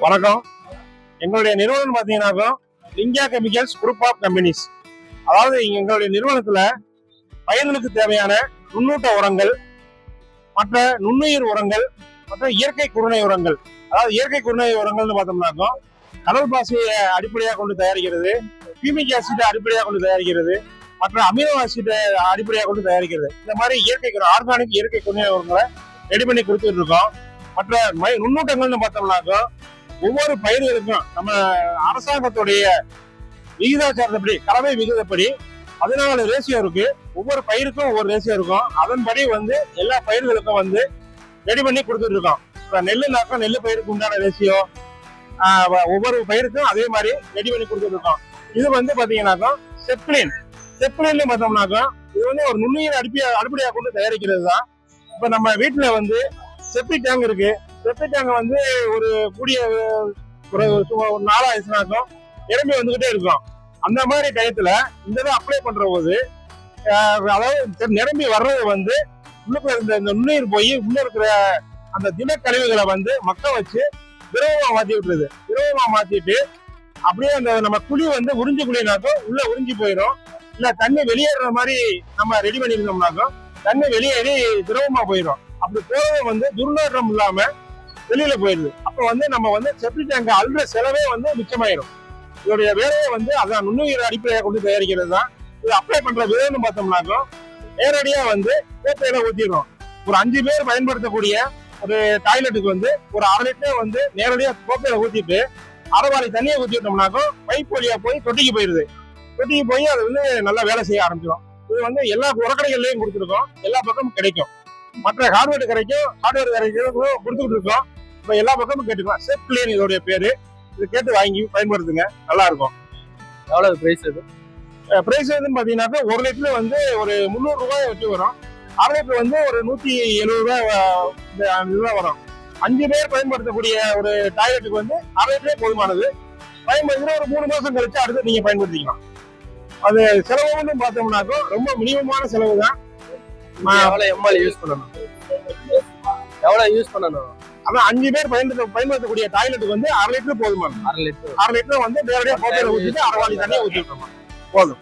வணக்கம். எங்களுடைய நிறுவனம் பார்த்தீங்கன்னாக்கா Linga chemicals group of companies. அதாவது எங்களுடைய நிறுவனத்துல பயிர்களுக்கு தேவையான நுண்ணூட்ட உரங்கள், மற்ற நுண்ணுயிர் உரங்கள், மற்ற இயற்கை குறுநை உரங்கள். அதாவது இயற்கை குறுநை உரங்கள்னு பார்த்தோம்னாக்கா கடல் பாசியை அடிப்படையாக கொண்டு தயாரிக்கிறது, பியூமிக் ஆசிட்டை அடிப்படையாக கொண்டு தயாரிக்கிறது, மற்ற அமினோ ஆசிட்டை அடிப்படையாக கொண்டு தயாரிக்கிறது. இந்த மாதிரி இயற்கை ஆர்கானிக் இயற்கை குறுநை உரங்களை ரெடி பண்ணி கொடுத்துட்டு இருக்கோம். மற்ற நுண்ணூட்டங்கள்னு பார்த்தோம்னாக்கா ஒவ்வொரு பயிர்களுக்கும் நம்ம அரசாங்கத்துடைய விகிதாச்சாரப்படி கலவை விகிதப்படி 14 ரேசியோ இருக்கு. ஒவ்வொரு பயிருக்கும் ஒவ்வொரு ரேசியோ இருக்கும். அதன்படி எல்லா பயிர்களுக்கும் ரெடி பண்ணி கொடுத்துட்டு இருக்கோம். இப்ப நெல்லுனாக்கா நெல்லு பயிருக்கு உண்டான ரேசியோ ஒவ்வொரு பயிருக்கும் அதே மாதிரி ரெடி பண்ணி கொடுத்துட்டு இருக்கோம். இது பாத்தீங்கன்னாக்கா செப்ளின் பார்த்தோம்னாக்கா இது ஒரு நுண்ணுயிர் அடிப்படையாக கொண்டு தயாரிக்கிறது தான். இப்ப நம்ம வீட்டுல செப்டி டேங்க் இருக்கு. செப்டி டேங்க் ஒரு கூடிய ஒரு 4 ஆயிடுச்சுனாக்கும் நிரம்பி வந்துகிட்டே இருக்கும். அந்த மாதிரி டயத்துல இந்த இதை அப்ளை பண்ற போது அதாவது நிரம்பி வர்றது உள்ளுக்குள்ள இந்த நுண்ணுயிர் போய் உள்ள இருக்கிற அந்த தினக்கழிவுகளை மக்க வச்சு திரவமா மாத்தி விட்டுருது. திரவமா மாத்திட்டு அப்படியே அந்த நம்ம குழி உறிஞ்சி குழினாக்கும் உள்ள உறிஞ்சி போயிடும். இல்ல தண்ணி வெளியேற மாதிரி நம்ம ரெடி பண்ணிருந்தோம்னாக்கும் தண்ணி வெளியேறி திரவமா போயிடும். அப்படி போறது துர்நாற்றம் இல்லாம வெளியில போயிருது. அப்ப நம்ம செப்டி டேங்க் அல்ற செலவே மிச்சமாயிரும். இதோடைய வேலையை அதான் நுண்ணுயிர் அடிப்படையாக கொண்டு தயாரிக்கிறது தான். இது அப்ளை பண்ற விதம்னு பார்த்தோம்னாக்கா நேரடியா கோப்பையில ஊத்திடுறோம். ஒரு 5 பேர் பயன்படுத்தக்கூடிய ஒரு டாய்லெட்டுக்கு ஒரு 1/2 லிட்டர் நேரடியா கோப்பையில ஊத்திட்டு அரைவாளி தண்ணியை ஊத்திட்டோம்னாக்கா பைப் வழியா போய் தொட்டிக்கு போயிருது. தொட்டிக்கு போய் அது நல்லா வேலை செய்ய ஆரம்பிச்சிடும். இது எல்லா உரக்கடைகள்லயும் கொடுத்துருக்கோம். எல்லா பக்கமும் கிடைக்கும். மற்ற ஹார்ட்வேர் கடைக்கும் கொடுத்துட்டு இருக்கோம். இப்ப எல்லா பக்கமும் கேட்டுக்கலாம். செப்ளின் இதோடைய பேரு. இது கேட்டு வாங்கி பயன்படுத்துங்க, நல்லா இருக்கும். எவ்வளவு பிரைஸ் இது? பிரைஸ் பாத்தீங்கன்னாக்கா 1 லிட்டர் ஒரு 300 ரூபாய் வச்சு வரும். 1/2 லிட்டர் ஒரு 170 ரூபாய் வரும். 5 பேர் பயன்படுத்தக்கூடிய ஒரு டாய்லெட்டுக்கு 1/2 லிட்டரே போதுமானது. பயன்படுத்தினா ஒரு 3 மாசம் கழிச்சு அடுத்து நீங்க பயன்படுத்திக்கலாம். அது செலவுன்னு பார்த்தோம்னாக்கா ரொம்ப மினிமமான செலவு தான். எவ்வளவு எம்எல் யூஸ் பண்ணணும்? அதான் 5 பேர் பயன்படுத்தக்கூடிய டாய்லெட்டுக்கு 1/2 லிட்டர் போதுமானது. 1/2 லிட்டர் நேரடியா கோப்பையில ஊத்திட்டு அரைவாளி தண்ணியை ஊத்திட்டோம் போதும்.